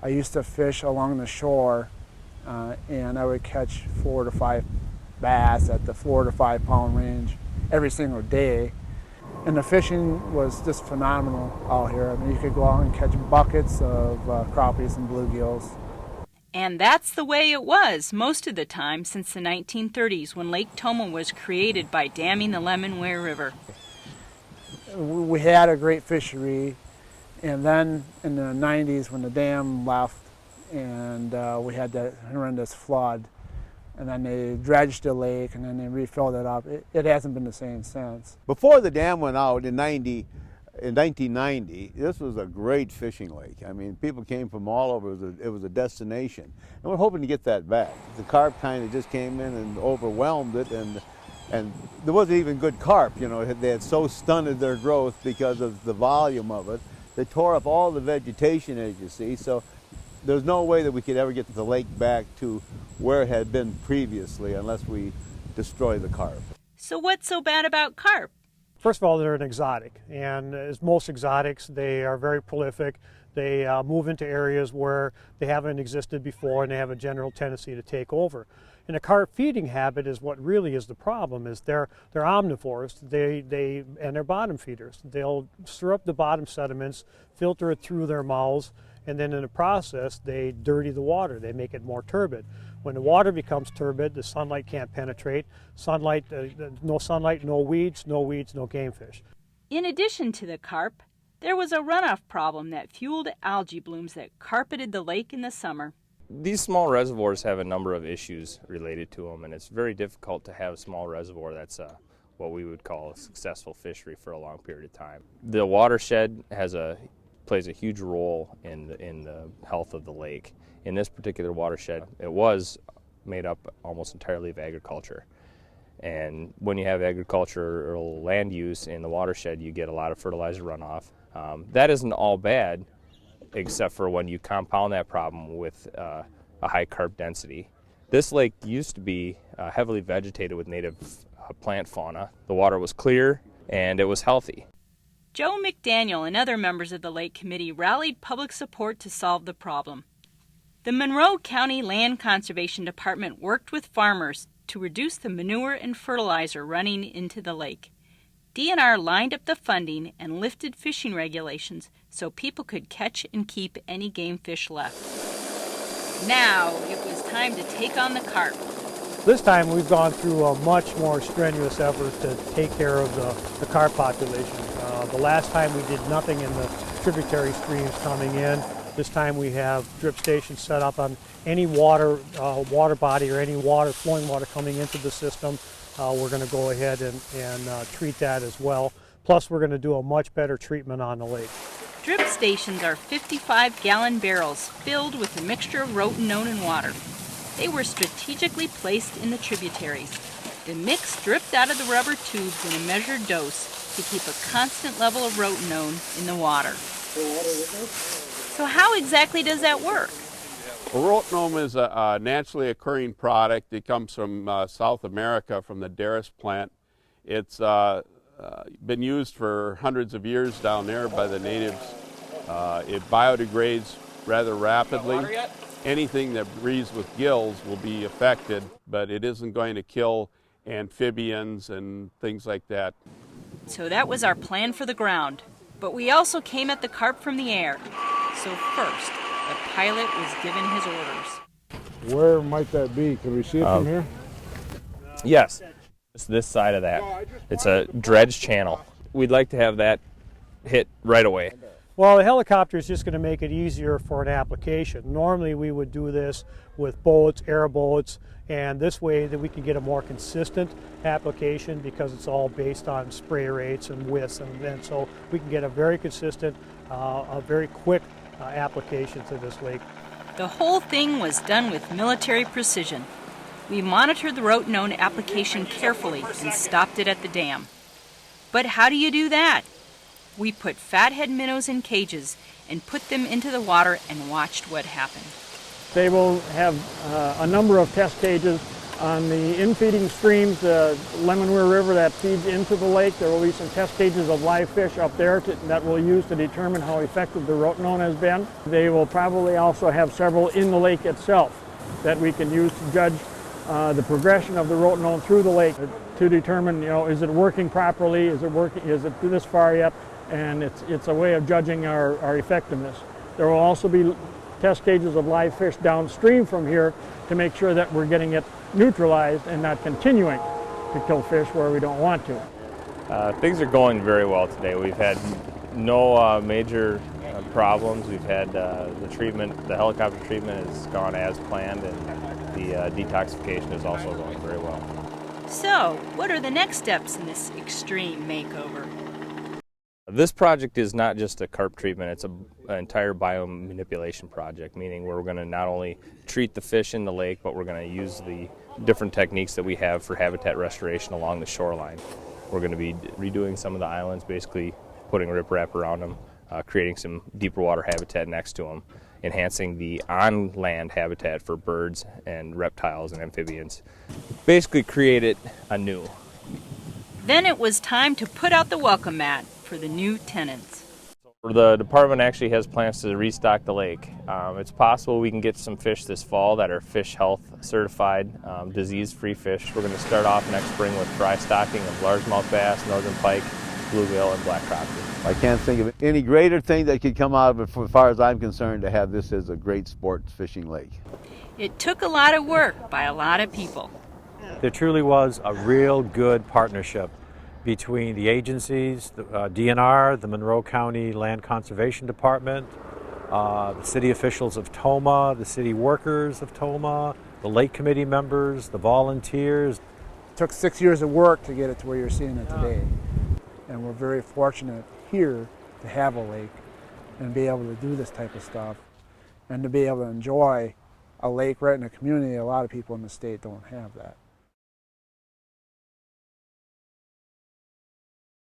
I used to fish along the shore, and I would catch 4 to 5 bass at the 4 to 5 pound range every single day. And the fishing was just phenomenal out here. I mean, you could go out and catch buckets of crappies and bluegills. And that's the way it was most of the time since the 1930s, when Lake Tomah was created by damming the Lemonware River. We had a great fishery, and then in the 90s when the dam left and we had that horrendous flood, and then they dredged the lake and then they refilled it up. It hasn't been the same since. Before the dam went out in 1990, this was a great fishing lake. I mean, people came from all over. It was a destination. And we're hoping to get that back. The carp kind of just came in and overwhelmed it, and there wasn't even good carp. You know, they had so stunted their growth because of the volume of it. They tore up all the vegetation, as you see, so there's no way that we could ever get the lake back to where it had been previously unless we destroy the carp. So what's so bad about carp? First of all, they're an exotic, and as most exotics, they are very prolific. They move into areas where they haven't existed before, and they have a general tendency to take over. And a carp feeding habit is what really is the problem. Is they're omnivores. And they're bottom feeders. They'll stir up the bottom sediments, filter it through their mouths, and then in the process, they dirty the water. They make it more turbid. When the water becomes turbid, the sunlight can't penetrate. No sunlight, no weeds, no game fish. In addition to the carp, there was a runoff problem that fueled algae blooms that carpeted the lake in the summer. These small reservoirs have a number of issues related to them, and it's very difficult to have a small reservoir that's what we would call a successful fishery for a long period of time. The watershed plays a huge role in the health of the lake. In this particular watershed, it was made up almost entirely of agriculture. And when you have agricultural land use in the watershed, you get a lot of fertilizer runoff. That isn't all bad, except for when you compound that problem with a high carp density. This lake used to be heavily vegetated with native plant fauna. The water was clear and it was healthy. Joe McDaniel and other members of the Lake Committee rallied public support to solve the problem. The Monroe County Land Conservation Department worked with farmers to reduce the manure and fertilizer running into the lake. DNR lined up the funding and lifted fishing regulations so people could catch and keep any game fish left. Now it was time to take on the carp. This time we've gone through a much more strenuous effort to take care of the carp population. The last time we did nothing in the tributary streams coming in. This time we have drip stations set up on any water body or any flowing water coming into the system. We're going to go ahead and treat that as well. Plus we're going to do a much better treatment on the lake. Drip stations are 55-gallon barrels filled with a mixture of rotenone and water. They were strategically placed in the tributaries. The mix dripped out of the rubber tubes in a measured dose to keep a constant level of rotenone in the water. So how exactly does that work? Well, rotenone is a naturally occurring product. It comes from South America, from the Darris plant. It's been used for hundreds of years down there by the natives. It biodegrades rather rapidly. Anything that breathes with gills will be affected, but it isn't going to kill amphibians and things like that. So that was our plan for the ground. But we also came at the carp from the air. So first, the pilot was given his orders. Where might that be? Can we see it from here? Yes, it's this side of that. It's a dredge channel. We'd like to have that hit right away. Well, the helicopter is just going to make it easier for an application. Normally we would do this with boats, airboats, and this way that we can get a more consistent application because it's all based on spray rates and widths, and so we can get a very consistent, a very quick application to this lake. The whole thing was done with military precision. We monitored the rotenone application carefully and stopped it at the dam. But how do you do that? We put fathead minnows in cages and put them into the water and watched what happened. They will have a number of test cages On the infeeding streams, the Lemonweir River that feeds into the lake, there will be some test cages of live fish up there that we'll use to determine how effective the rotenone has been. They will probably also have several in the lake itself that we can use to judge the progression of the rotenone through the lake to determine, is it working properly, is it this far yet, and it's a way of judging our effectiveness. There will also be test cages of live fish downstream from here to make sure that we're getting it neutralized and not continuing to kill fish where we don't want to. Things are going very well today. We've had no major problems. We've had the helicopter treatment has gone as planned, and the detoxification is also going very well. So, what are the next steps in this extreme makeover? This project is not just a carp treatment, it's an entire biomanipulation project, meaning we're going to not only treat the fish in the lake, but we're going to use the different techniques that we have for habitat restoration along the shoreline. We're going to be redoing some of the islands, basically putting riprap around them, creating some deeper water habitat next to them, enhancing the on-land habitat for birds and reptiles and amphibians. Basically create it anew. Then it was time to put out the welcome mat for the new tenants. The department actually has plans to restock the lake. It's possible we can get some fish this fall that are fish health certified, disease-free fish. We're going to start off next spring with dry stocking of largemouth bass, northern pike, bluegill, and black crappie. I can't think of any greater thing that could come out of it, as far as I'm concerned, to have this as a great sports fishing lake. It took a lot of work by a lot of people. There truly was a real good partnership between the agencies, the DNR, the Monroe County Land Conservation Department, the city officials of Tomah, the city workers of Tomah, the lake committee members, the volunteers. It took 6 years of work to get it to where you're seeing it today. And we're very fortunate here to have a lake and be able to do this type of stuff and to be able to enjoy a lake right in a community. A lot of people in the state don't have that.